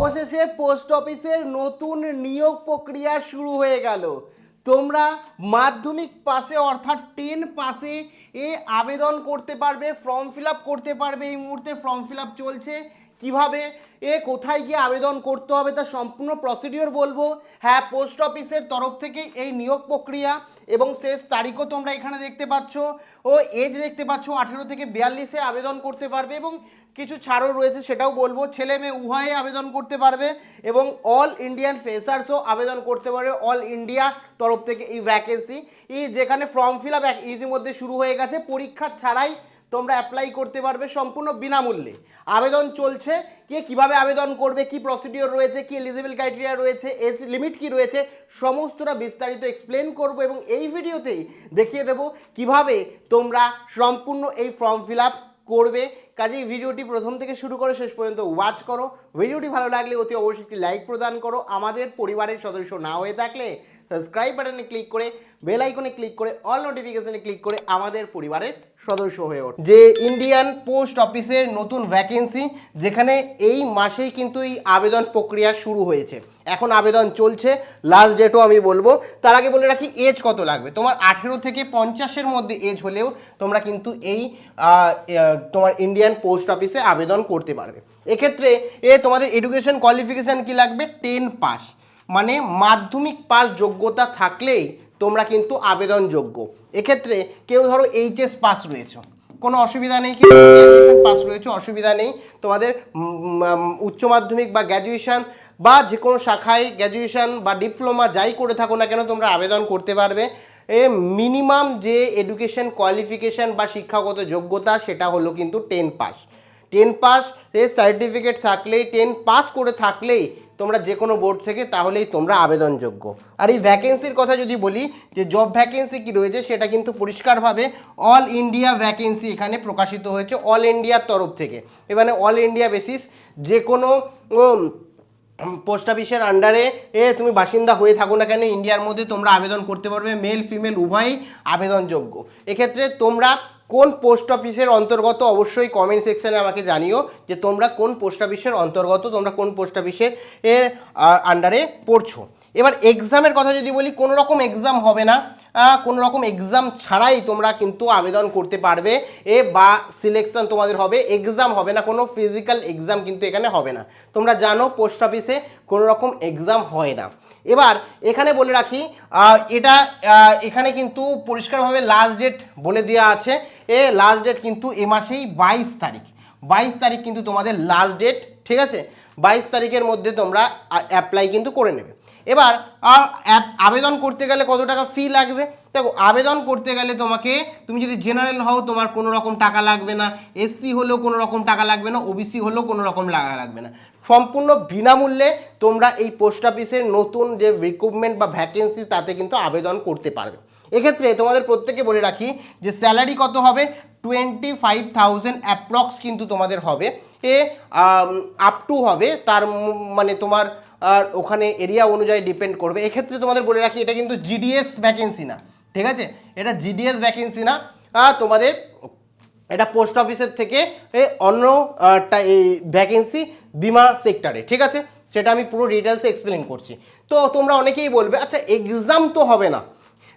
অবশেষে পোস্ট অফিসের নতুন নিয়োগ প্রক্রিয়া শুরু হয়ে গেল। তোমরা মাধ্যমিক পাশে অর্থাৎ 10 পাশে আবেদন করতে পারবে, ফর্ম ফিল আপ করতে পারবে। এই মুহূর্তে ফর্ম ফিল আপ চলছে। কিভাবে কোথায় গিয়ে আবেদন করতে হবে তার সম্পূর্ণ প্রসিডিওর বলবো। হ্যাঁ, পোস্ট অফিসের তরফ থেকে এই নিয়োগ প্রক্রিয়া এবং শেষ তারিখও তোমরা এখানে দেখতে পাচ্ছ ও এজ দেখতে পাচ্ছ 18 থেকে 42-এ আবেদন করতে পারবে এবং কিছু ছাড়ও রয়েছে সেটাও বলবো। ছেলে মেয়ে উভয়ে আবেদন করতে পারবে এবং অল ইন্ডিয়ান ফ্রেশার্সও আবেদন করতে পারবে অল ইন্ডিয়া তরফ থেকে এই ভ্যাকেন্সি। যেখানে ফর্ম ফিল আপ ইতিমধ্যে শুরু হয়ে গেছে, পরীক্ষা ছাড়াই তোমরা অ্যাপ্লাই করতে পারবে সম্পূর্ণ বিনামূল্যে। আবেদন চলছে। কিভাবে আবেদন করবে, কি প্রসিডিওর রয়েছে, কি এলিজিবল ক্রাইটেরিয়া রয়েছে, এজ লিমিট কি রয়েছে, সমস্তটা বিস্তারিত এক্সপ্লেন করব এবং এই ভিডিওতেই দেখিয়ে দেব কিভাবে তোমরা সম্পূর্ণ এই ফর্ম ফিল আপ করবে। কাজেই ভিডিওটি প্রথম থেকে শুরু করে শেষ পর্যন্ত ওয়াচ করো। ভিডিওটি ভালো লাগলে অতি অবশ্যই একটি লাইক প্রদান করো। আমাদের পরিবারের সদস্য না হয়ে থাকলে সাবস্ক্রাইব বাটনে ক্লিক করে বেল আইকনে ক্লিক করে অল নোটিফিকেশনে ক্লিক করে আমাদের পরিবারের সদস্য হয়ে ওঠো। যে ইন্ডিয়ান পোস্ট অফিসের নতুন ভ্যাকেন্সি, যেখানে এই মাসেই কিন্তু এই আবেদন প্রক্রিয়া শুরু হয়েছে। এখন আবেদন চলছে, লাস্ট ডেটও আমি বলবো। তার আগে বলে রাখি এজ কত লাগবে। তোমার 18 থেকে 50-এর মধ্যে এজ হলেও তোমরা কিন্তু এই তোমার ইন্ডিয়ান পোস্ট অফিসে আবেদন করতে পারবে। এক্ষেত্রে তোমাদের এডুকেশন কোয়ালিফিকেশান কি লাগবে? 10 পাস, মানে মাধ্যমিক পাস যোগ্যতা থাকলেই তোমরা কিন্তু আবেদনযোগ্য। এক্ষেত্রে কেউ ধরো এইচএস পাস রয়েছে, কোনো অসুবিধা নেই। কি গ্র্যাজুয়েশন পাস রয়েছে, অসুবিধা নেই। তোমাদের উচ্চ মাধ্যমিক বা গ্র্যাজুয়েশন বা যে কোনো শাখায় গ্র্যাজুয়েশন বা ডিপ্লোমা যাই করে থাকো না কেন তোমরা আবেদন করতে পারবে। মিনিমাম যে এডুকেশন কোয়ালিফিকেশান বা শিক্ষাগত যোগ্যতা সেটা হলো কিন্তু 10 পাস। 10 পাস এর সার্টিফিকেট থাকলেই, 10 পাস করে থাকলেই তোমরা যে কোনো বোর্ড থেকে তাহলেই তোমরা আবেদনযোগ্য। আর এই ভ্যাকেন্সির কথা যদি বলি, যে জব ভ্যাকেন্সি কি রয়েছে সেটা কিন্তু পরিষ্কারভাবে অল ইন্ডিয়া ভ্যাকেন্সি এখানে প্রকাশিত হয়েছে অল ইন্ডিয়ার তরফ থেকে। এবারে অল ইন্ডিয়া বেসিস যে কোনো পোস্ট অফিসের আন্ডারে তুমি বাসিন্দা হয়ে থাকো না কেন ইন্ডিয়ার মধ্যে তোমরা আবেদন করতে পারবে। মেল ফিমেল উভয়ই আবেদনযোগ্য। এক্ষেত্রে তোমরা কোন পোস্ট অফিসের অন্তর্গত অবশ্যই কমেন্ট সেকশানে আমাকে জানিও যে তোমরা কোন পোস্ট অফিসের অন্তর্গত, তোমরা কোন পোস্ট অফিসের আন্ডারে পড়ছো। এবার এক্সামের কথা যদি বলি, কোনো রকম এক্সাম হবে না, কোনো রকম এক্সাম ছাড়াই তোমরা কিন্তু আবেদন করতে পারবে বা সিলেকশন তোমাদের হবে। এক্সাম হবে না, কোনো ফিজিক্যাল এক্সাম কিন্তু এখানে হবে না। তোমরা জানো পোস্ট অফিসে কোনো রকম এক্সাম হয় না। এবার এখানে বলে রাখি, এটা এখানে কিন্তু পরিষ্কারভাবে লাস্ট ডেট বলে দেওয়া আছে। লাস্ট ডেট কিন্তু এ মাসেই 22 তারিখ। 22 তারিখ কিন্তু তোমাদের লাস্ট ডেট, ঠিক আছে? 22 তারিখের মধ্যে তোমরা অ্যাপ্লাই কিন্তু করে নেবে। এবার আবেদন করতে গেলে কত টাকা ফি লাগবে? দেখো, আবেদন করতে গেলে তুমি যদি জেনারেল হও তোমার কোনো রকম টাকা লাগবে না, এসসি হলেও কোনো রকম টাকা লাগবে না, ওবিসি হলেও কোনো রকম টাকা লাগবে না। সম্পূর্ণ বিনামূল্যে তোমরা এই পোস্ট অফিসের নতুন যে রিক্রুটমেন্ট বা ভ্যাকেন্সি তাতে কিন্তু আবেদন করতে পারবে। এক্ষেত্রে তোমাদের প্রত্যেকে বলে রাখি যে স্যালারি কত হবে? 25,000 অ্যাপ্রক্স কিন্তু তোমাদের হবে। আপ টু হবে, তার মানে তোমার ওখানে এরিয়া অনুযায়ী ডিপেন্ড করবে। এক্ষেত্রে তোমাদের বলে রাখি এটা কিন্তু জিডিএস ভ্যাকেন্সি না, ঠিক আছে? এটা জিডিএস ভ্যাকেন্সি না, তোমাদের এটা পোস্ট অফিসের থেকে অন্য ভ্যাকেন্সি বিমা সেক্টরে, ঠিক আছে? সেটা আমি পুরো ডিটেলসে এক্সপ্লেন করছি। তো তোমরা অনেকেই বলবে আচ্ছা এক্সাম তো হবে না,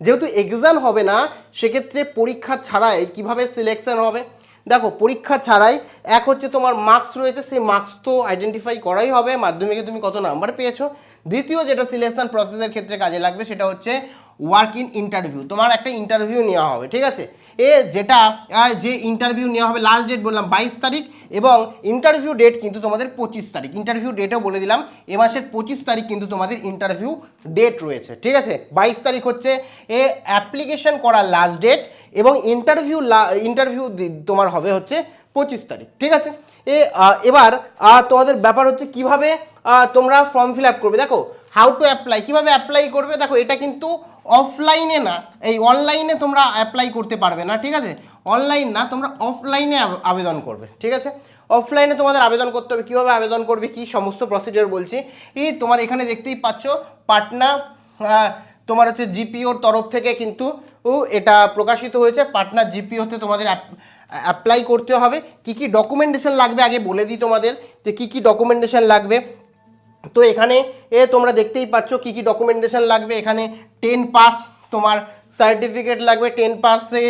যেহেতু এক্সাম হবে না সেক্ষেত্রে পরীক্ষা ছাড়াই কিভাবে সিলেকশন হবে? দেখো, পরীক্ষা ছাড়াই এক হচ্ছে তোমার মার্কস রয়েছে, সেই মার্কস তো আইডেন্টিফাই করাই হবে মাধ্যমিকে তুমি কত নাম্বার পেয়েছো। দ্বিতীয় যেটা সিলেকশন প্রসেসের ক্ষেত্রে কাজে লাগবে সেটা হচ্ছে ওয়ার্ক ইন ইন্টারভিউ। তোমার একটা ইন্টারভিউ নেওয়া হবে, ঠিক আছে? যে ইন্টারভিউ নেওয়া হবে, লাস্ট ডেট বললাম 22 তারিখ এবং ইন্টারভিউ ডেট কিন্তু তোমাদের 25 তারিখ। ইন্টারভিউ ডেটও বলে দিলাম, এ মাসের 25 তারিখ কিন্তু তোমাদের ইন্টারভিউ ডেট রয়েছে, ঠিক আছে? 22 তারিখ হচ্ছে অ্যাপ্লিকেশন করার লাস্ট ডেট এবং ইন্টারভিউ তোমার হবে হচ্ছে 25 তারিখ, ঠিক আছে? এবার তোমাদের ব্যাপার হচ্ছে কিভাবে তোমরা ফর্ম ফিল আপ করবে। দেখো, হাউ টু অ্যাপ্লাই, কীভাবে অ্যাপ্লাই করবে। দেখো, এটা কিন্তু অফলাইনে না, এই অনলাইনে তোমরা অ্যাপ্লাই করতে পারবে না, ঠিক আছে? অনলাইন না, তোমরা অফলাইনে আবেদন করবে, ঠিক আছে? অফলাইনে তোমাদের আবেদন করতে হবে। কীভাবে আবেদন করবে, কি সমস্ত প্রসিডিওর বলছি। তোমার এখানে দেখতেই পাচ্ছ পাটনা তোমার হচ্ছে জিপিওর তরফ থেকে কিন্তু এটা প্রকাশিত হয়েছে। পাটনা জিপিওতে তোমাদের অ্যাপ্লাই করতে হবে। কি কি ডকুমেন্টেশন লাগবে আগে বলে দিই তোমাদের, যে কি কি ডকুমেন্টেশন লাগবে। তো এখানে তোমরা দেখতেই পাচ্ছ কি কি ডকুমেন্টেশন লাগবে। এখানে 10 পাস তোমার সার্টিফিকেট লাগবে, 10 পাসে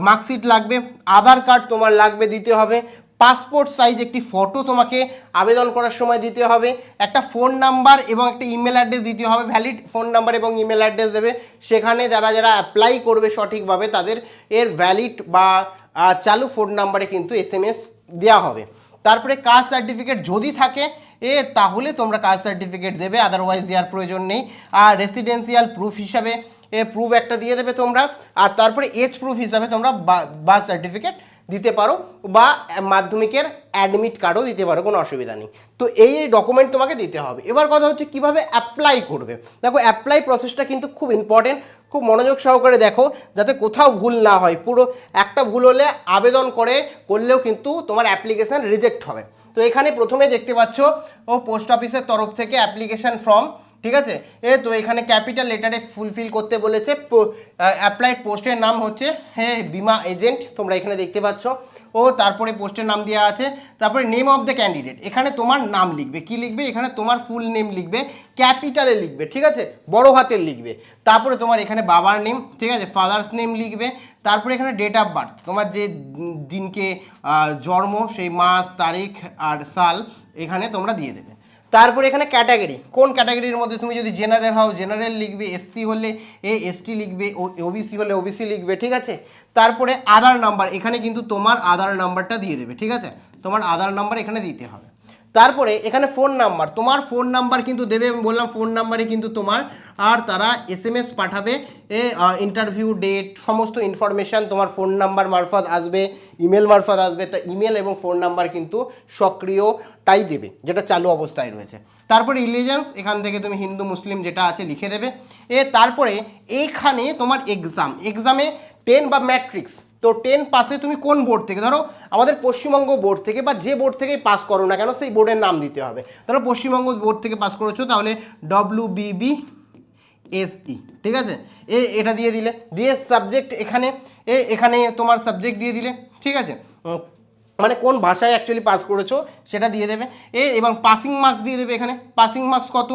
মার্কশিট লাগবে, আধার কার্ড তোমার লাগবে, দিতে হবে পাসপোর্ট সাইজ একটি ফটো তোমাকে আবেদন করার সময় দিতে হবে, একটা ফোন নাম্বার এবং একটা ইমেল অ্যাড্রেস দিতে হবে, ভ্যালিড ফোন নাম্বার এবং ইমেল অ্যাড্রেস দেবে। সেখানে যারা যারা অ্যাপ্লাই করবে সঠিকভাবে তাদের ভ্যালিড বা চালু ফোন নাম্বারে কিন্তু SMS দেওয়া হবে। তারপরে কাস্ট সার্টিফিকেট যদি থাকে তাহলে তোমরা কাস্ট সার্টিফিকেট দেবে, আদারওয়াইজ দেওয়ার প্রয়োজন নেই। আর রেসিডেন্সিয়াল প্রুফ হিসাবে প্রুফ একটা দিয়ে দেবে তোমরা। আর তারপরে এজ প্রুফ হিসাবে তোমরা বার্থ সার্টিফিকেট দিতে পারো বা মাধ্যমিকের অ্যাডমিট কার্ডও দিতে পারো, কোনো অসুবিধা নেই। তো এই ডকুমেন্ট তোমাকে দিতে হবে। এবার কথা হচ্ছে কিভাবে অ্যাপ্লাই করবে। দেখো অ্যাপ্লাই প্রসেসটা কিন্তু খুব ইম্পর্টেন্ট, খুব মনোযোগ সহকারে দেখো যাতে কোথাও ভুল না হয়। পুরো একটা ভুল হলে আবেদন করলেও কিন্তু তোমার অ্যাপ্লিকেশান রিজেক্ট হবে। তো এখানে প্রথমে দেখতে পাচ্ছ পোস্ট অফিসের তরফ থেকে অ্যাপ্লিকেশান ফর্ম, ঠিক আছে। তো এখানে ক্যাপিটাল লেটারে ফুলফিল করতে বলেছে। অ্যাপ্লাইড পোস্টের নাম হচ্ছে বিমা এজেন্ট, তোমরা এখানে দেখতে পাচ্ছ। তারপরে পোস্টের নাম দেওয়া আছে। তারপরে নেম অফ দ্য ক্যান্ডিডেট, এখানে তোমার নাম লিখবে। কি লিখবে? এখানে তোমার ফুল নেম লিখবে, ক্যাপিটালে লিখবে, ঠিক আছে, বড় হাতের লিখবে। তারপরে তোমার এখানে বাবার নেম, ঠিক আছে, ফাদার্স নেম লিখবে। তারপরে এখানে ডেট অফ বার্থ, তোমার যে দিনকে জন্ম সেই মাস তারিখ আর সাল এখানে তোমরা দিয়ে দেবে। তারপরে এখানে ক্যাটাগরি, কোন ক্যাটাগরির মধ্যে তুমি যদি জেনারেল হও জেনারেল লিখবে, এসসি হলে এসটি লিখবে, ওবিসি হলে ওবিসি লিখবে, ঠিক আছে। তারপরে আধার নাম্বার, এখানে কিন্তু তোমার আধার নাম্বারটা দিয়ে দেবে, ঠিক আছে, তোমার আধার নাম্বার এখানে দিতে হবে। তারপরে এখানে ফোন নাম্বার, তোমার ফোন নাম্বার কিন্তু দেবে, আমি বললাম ফোন নাম্বারে কিন্তু তোমার আর তারা SMS পাঠাবে, ইন্টারভিউ ডেট সমস্ত ইনফরমেশান তোমার ফোন নাম্বার মারফত আসবে, ইমেল মারফত আসবে। তা ইমেল এবং ফোন নাম্বার কিন্তু সক্রিয়টাই দেবে, যেটা চালু অবস্থায় রয়েছে। তারপরে রিলিজিয়ান্স, এখান থেকে তুমি হিন্দু মুসলিম যেটা আছে লিখে দেবে। তারপরে এইখানে তোমার এক্সামে 10 বা ম্যাট্রিক্স, তো 10 পাসে তুমি কোন বোর্ড থেকে, ধরো আমাদের পশ্চিমবঙ্গ বোর্ড থেকে বা যে বোর্ড থেকেই পাস করো না কেন সেই বোর্ডের নাম দিতে হবে। ধরো পশ্চিমবঙ্গ বোর্ড থেকে পাস করেছো তাহলে WBBSE, ঠিক আছে, এটা দিয়ে দিলে। দিয়ে সাবজেক্ট এখানে তোমার সাবজেক্ট দিয়ে দিলে, ঠিক আছে, মানে কোন ভাষায় অ্যাকচুয়ালি পাস করেছো সেটা দিয়ে দেবে। এবং পাসিং মার্কস দিয়ে দেবে। এখানে পাসিং মার্কস কত,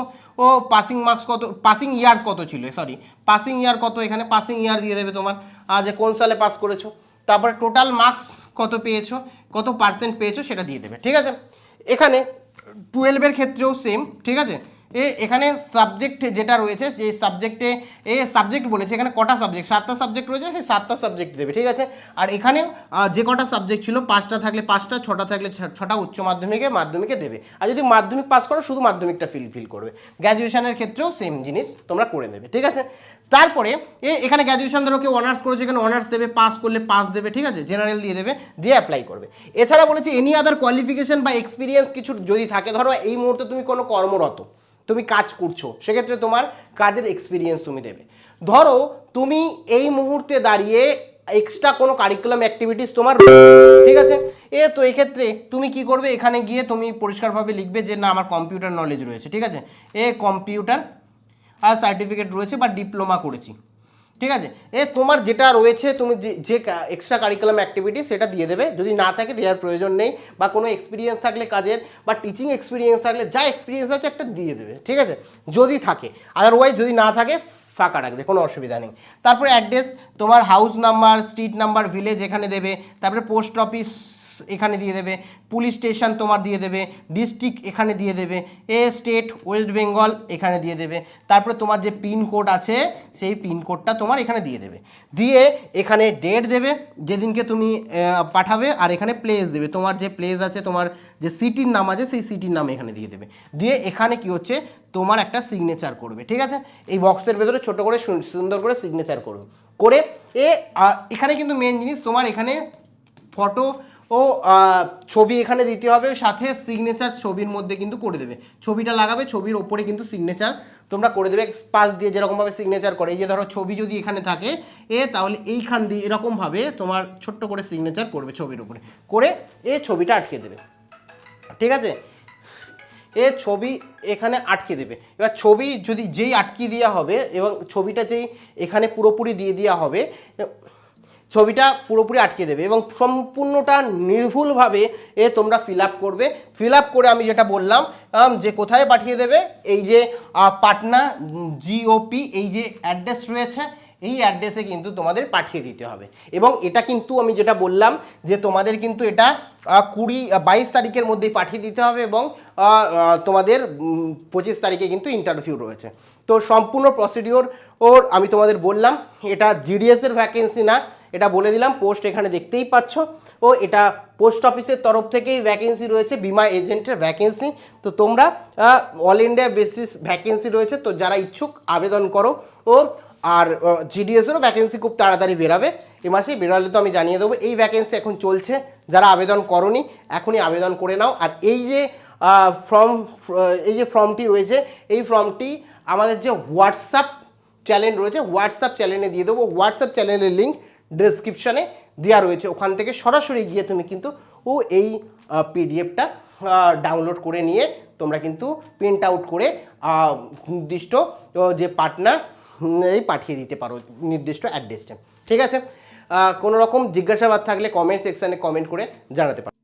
পাসিং ইয়ার্স কত ছিল, পাসিং ইয়ার কত, এখানে পাসিং ইয়ার দিয়ে দেবে তোমার, যে কোন সালে পাস করেছো। তারপরে টোটাল মার্কস কত পেয়েছো, কত পার্সেন্ট পেয়েছো সেটা দিয়ে দেবে, ঠিক আছে। এখানে 12-এর ক্ষেত্রেও সেম, ঠিক আছে। এখানে সাবজেক্ট যেটা রয়েছে সেই সাবজেক্টে সাবজেক্ট বলেছে এখানে কটা সাবজেক্ট, 7টা সাবজেক্ট রয়েছে, সেই 7টা সাবজেক্ট দেবে, ঠিক আছে। আর এখানেও যে কটা সাবজেক্ট ছিল 5টা থাকলে 5টা, 6টা থাকলে 6টা উচ্চ মাধ্যমিকে দেবে। আর যদি মাধ্যমিক পাস করো শুধু মাধ্যমিকটা ফিল করবে। গ্র্যাজুয়েশনের ক্ষেত্রেও সেম জিনিস তোমরা করে দেবে, ঠিক আছে। তারপরে এখানে গ্র্যাজুয়েশন ধরো কেউ অনার্স করেছে, এখানে অনার্স দেবে, পাস করলে পাস দেবে, ঠিক আছে, জেনারেল দিয়ে দেবে, দিয়ে অ্যাপ্লাই করবে। এছাড়া বলেছে এনি আদার কোয়ালিফিকেশন বা এক্সপিরিয়েন্স কিছু যদি থাকে, ধরো এই মুহূর্তে তুমি কোনো কর্মরত, তুমি কাজ করছো, সেক্ষেত্রে তোমার কাজের এক্সপিরিয়েন্স তুমি দেবে। ধরো তুমি এই মুহূর্তে দাঁড়িয়ে এক্সট্রা কোনো কারিকুলাম অ্যাক্টিভিটিস তোমার, ঠিক আছে। তো এক্ষেত্রে তুমি কি করবে, এখানে গিয়ে তুমি পরিষ্কারভাবে লিখবে যে না আমার কম্পিউটার নলেজ রয়েছে, ঠিক আছে, কম্পিউটার আর সার্টিফিকেট রয়েছে বা ডিপ্লোমা করেছি, ঠিক আছে। তোমার যেটা রয়েছে তুমি যে এক্সট্রা কারিকুলাম অ্যাক্টিভিটি সেটা দিয়ে দেবে। যদি না থাকে দেওয়ার প্রয়োজন নেই, বা কোনো এক্সপিরিয়েন্স থাকলে কাজের বা টিচিং এক্সপিরিয়েন্স থাকলে যা এক্সপিরিয়েন্স আছে একটা দিয়ে দেবে, ঠিক আছে, যদি থাকে। আদারওয়াইজ যদি না থাকে ফাঁকা রাখবে, কোনো অসুবিধা নেই। তারপরে অ্যাড্রেস, তোমার house number, street number, village এখানে দেবে। তারপরে পোস্ট অফিস এখানে দিয়ে দেবে, পুলিশ স্টেশন তোমার দিয়ে দেবে, ডিস্ট্রিক্ট এখানে দিয়ে দেবে, স্টেট ওয়েস্ট বেঙ্গল এখানে দিয়ে দেবে। তারপরে তোমার যে পিনকোড আছে সেই পিনকোডটা তোমার এখানে দিয়ে দেবে। দিয়ে এখানে ডেট দেবে যেদিনকে তুমি পাঠাবে, আর এখানে প্লেস দেবে, তোমার যে প্লেস আছে, তোমার যে সিটির নাম আছে সেই সিটির নাম এখানে দিয়ে দেবে। দিয়ে এখানে কি হচ্ছে তোমার একটা সিগনেচার করবে, ঠিক আছে, এই বক্সের ভেতরে ছোট করে সুন্দর করে সিগনেচার করবে। করে এখানে কিন্তু মেন জিনিস তোমার এখানে ফটো ছবি এখানে দিতে হবে, সাথে সিগনেচার ছবির মধ্যে কিন্তু করে দেবে, ছবিটা লাগাবে, ছবির ওপরে কিন্তু সিগনেচার তোমরা করে দেবে পাশ দিয়ে, যেরকমভাবে সিগনেচার করে। এই যে ধরো ছবি যদি এখানে থাকে তাহলে এইখান দিয়ে এরকমভাবে তোমার ছোট্ট করে সিগনেচার করবে ছবির উপরে, করে ছবিটা আটকে দেবে, ঠিক আছে। ছবি এখানে আটকে দেবে। এবার ছবি যদি যেই আটকে দেওয়া হবে এবং ছবিটা যেই এখানে পুরোপুরি দিয়ে দেওয়া হবে, ছবিটা পুরোপুরি আটকে দেবে এবং সম্পূর্ণটা নির্ভুলভাবে তোমরা ফিল আপ করবে। ফিল আপ করে আমি যেটা বললাম যে কোথায় পাঠিয়ে দেবে, এই যে পাটনা জিওপি এই যে অ্যাড্রেস রয়েছে, এই অ্যাড্রেসে কিন্তু তোমাদের পাঠিয়ে দিতে হবে। এবং এটা কিন্তু আমি যেটা বললাম যে তোমাদের কিন্তু এটা 22 তারিখের মধ্যেই পাঠিয়ে দিতে হবে এবং তোমাদের 25 তারিখে কিন্তু ইন্টারভিউ রয়েছে। তো সম্পূর্ণ প্রসিডিওর আমি তোমাদের বললাম। এটা জিডিএসের ভ্যাকেন্সি না, এটা বলে দিলাম, পোস্ট এখানে দেখতেই পাচ্ছ। এটা পোস্ট অফিসের তরফ থেকেই ভ্যাকেন্সি রয়েছে, বিমা এজেন্টের ভ্যাকেন্সি। তো তোমরা অল ইন্ডিয়া বেসিস ভ্যাকেন্সি রয়েছে, তো যারা ইচ্ছুক আবেদন করো। আর জিডিএসেরও ভ্যাকেন্সি খুব তাড়াতাড়ি বেরাবে, এ মাসেই বেরোলে তো আমি জানিয়ে দেবো। এই ভ্যাকেন্সি এখন চলছে, যারা আবেদন করোনি এখনই আবেদন করে নাও। আর এই যে ফর্মটি রয়েছে, এই ফর্মটি আমাদের যে হোয়াটসঅ্যাপ চ্যানেল রয়েছে, হোয়াটসঅ্যাপ চ্যানেলে দিয়ে দেবো। হোয়াটসঅ্যাপ চ্যানেলের লিঙ্ক ডেসক্রিপশানে দেওয়া রয়েছে, ওখান থেকে সরাসরি গিয়ে তুমি কিন্তু এই পিডিএফটা ডাউনলোড করে নিয়ে তোমরা কিন্তু প্রিন্ট আউট করে নির্দিষ্ট যে পাটনা পাঠিয়ে দিতে পারো নির্দিষ্ট অ্যাড্রেসটা। ঠিক আছে, কোনো রকম জিজ্ঞাসাবাদ থাকলে কমেন্ট সেকশানে কমেন্ট করে জানাতে পারো।